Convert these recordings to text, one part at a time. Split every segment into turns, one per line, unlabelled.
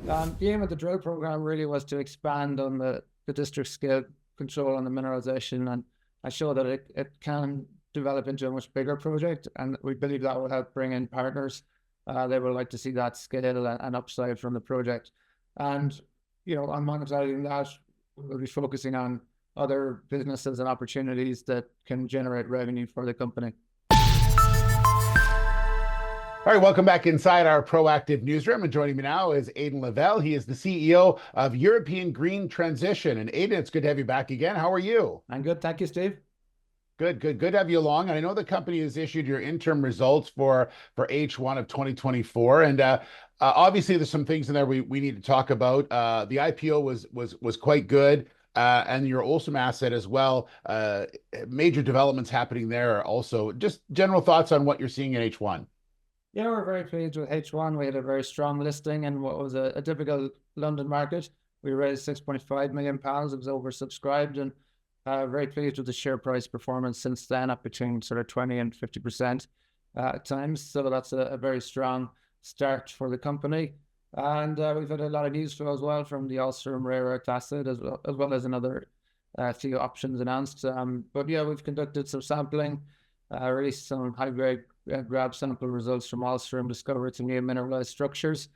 The aim of the drill program really was to expand on the district scale control on the mineralization and show that it can develop into a much bigger project. And we believe that will help bring in partners. They would like to see that scale and upside from the project. And, on monetizing that, we'll be focusing on other businesses and opportunities that can generate revenue for the company.
All right, welcome back inside our proactive newsroom. And joining me now is Aidan Lavelle. He is the CEO of European Green Transition. And Aidan, it's good to have you back again. How are you?
I'm good. Thank you, Steve.
Good to have you along. And I know the company has issued your interim results for H1 of 2024. And obviously, there's some things in there we need to talk about. The IPO was quite good. And your Ulsom asset as well. Major developments happening there also. Just general thoughts on what you're seeing in H1.
Yeah, we're very pleased with H1. We had a very strong listing in what was a difficult London market. We raised £6.5 million. It was oversubscribed, and very pleased with the share price performance since then, up between sort of 20 and 50% at times. So that's a very strong start for the company. And we've had a lot of news flow as well from the Ulsom rare earth asset, as well as another few options announced. But yeah, we've conducted some sampling, released some high-grade grab sample results from Ulsom, discovered some new mineralized structures,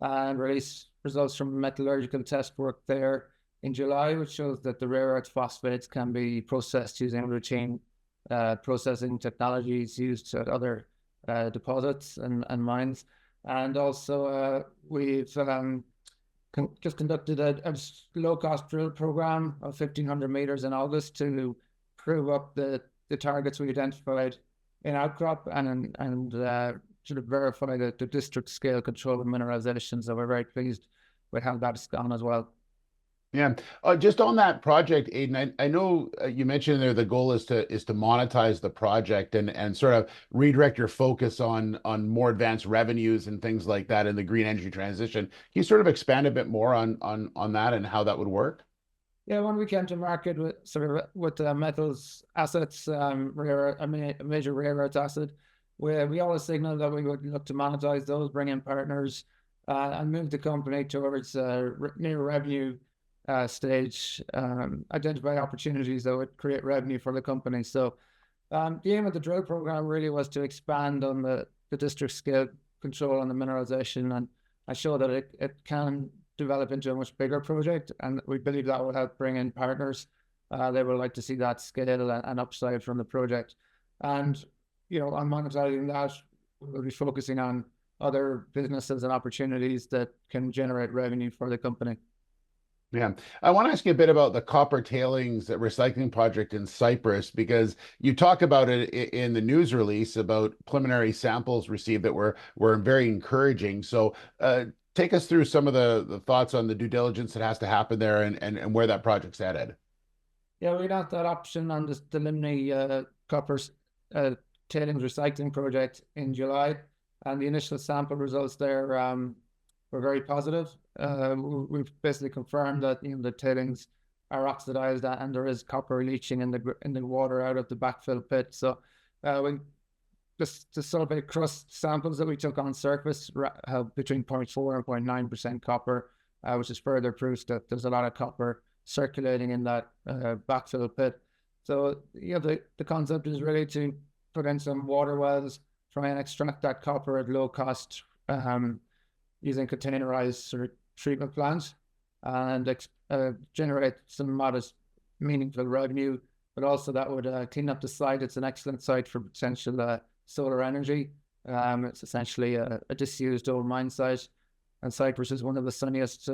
and released results from metallurgical test work there in July, which shows that the rare earth phosphates can be processed using routine processing technologies used at other deposits and mines. And also we've just conducted a low-cost drill program of 1,500 meters in August to prove up the targets we identified in outcrop and sort of verify the district scale control of mineralization. So we're very pleased with how that's gone as well.
Yeah, just on that project, Aidan, I know you mentioned there the goal is to monetize the project and sort of redirect your focus on more advanced revenues and things like that in the green energy transition. Can you sort of expand a bit more on that and how that would work?
Yeah, when we came to market with metals assets, a major rare earth asset, we always signaled that we would look to monetize those, bring in partners, and move the company towards near revenue stage, identify opportunities that would create revenue for the company. So the aim of the drill program really was to expand on the district scale control on the mineralization and show that it can develop into a much bigger project, and we believe that will help bring in partners. They would like to see that scale and upside from the project. And, on monetizing that, we'll be focusing on other businesses and opportunities that can generate revenue for the company.
Yeah, I want to ask you a bit about the copper tailings recycling project in Cyprus, because you talk about it in the news release about preliminary samples received that were very encouraging. So take us through some of the thoughts on the due diligence that has to happen there and where that project's headed.
Yeah, we got that option on the Limni copper tailings recycling project in July, and the initial sample results there were very positive. We've basically confirmed that the tailings are oxidized and there is copper leaching in the water out of the backfill pit. So the sulfate crust samples that we took on surface have between 0.4 and 0.9% copper, which is further proof that there's a lot of copper circulating in that backfill pit. So the concept is really to put in some water wells, try and extract that copper at low cost using containerized sort of treatment plants, and generate some modest, meaningful revenue. But also that would clean up the site. It's an excellent site for potential solar energy. It's essentially a disused old mine site, and Cyprus is one of the sunniest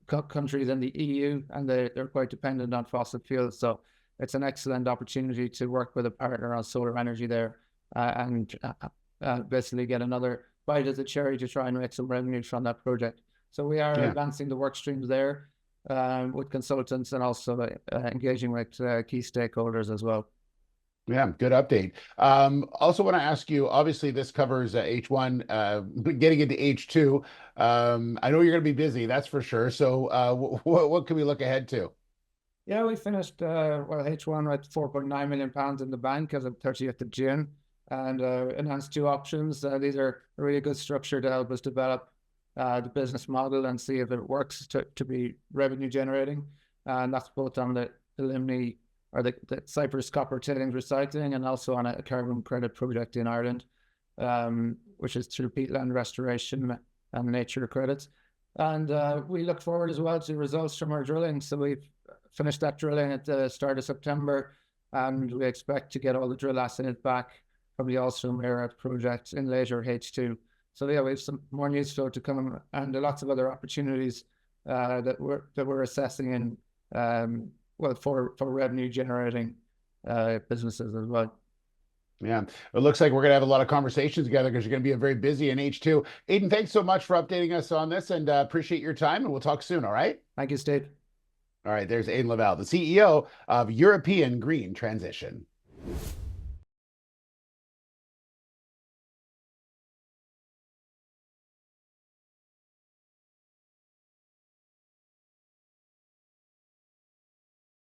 countries in the EU, and they're quite dependent on fossil fuels. So it's an excellent opportunity to work with a partner on solar energy there and basically get another bite of the cherry to try and make some revenue from that project. So we are advancing the work streams there with consultants and also engaging with key stakeholders as well.
Yeah, good update. Also want to ask you, obviously this covers H1, getting into H2. I know you're going to be busy, that's for sure. So what can we look ahead to?
Yeah, we finished H1 with £4.9 million in the bank as of 30th of June, and announced two options. These are a really good structure to help us develop the business model and see if it works to be revenue generating. And that's both on the Elimni or the Cyprus copper tailings recycling, and also on a carbon credit project in Ireland, which is through peatland restoration and nature credits. And we look forward as well to results from our drilling. So we've finished that drilling at the start of September, and we expect to get all the drill assays back from the Alstom Era project in later H2. So yeah, we have some more news flow to come, and lots of other opportunities that we're assessing in well, for revenue generating businesses as well.
Yeah, it looks like we're going to have a lot of conversations together because you're going to be a very busy in H2. Aidan, thanks so much for updating us on this, and appreciate your time, and we'll talk soon. All right.
Thank you, Steve.
All right. There's Aidan Laval, the CEO of European Green Transition.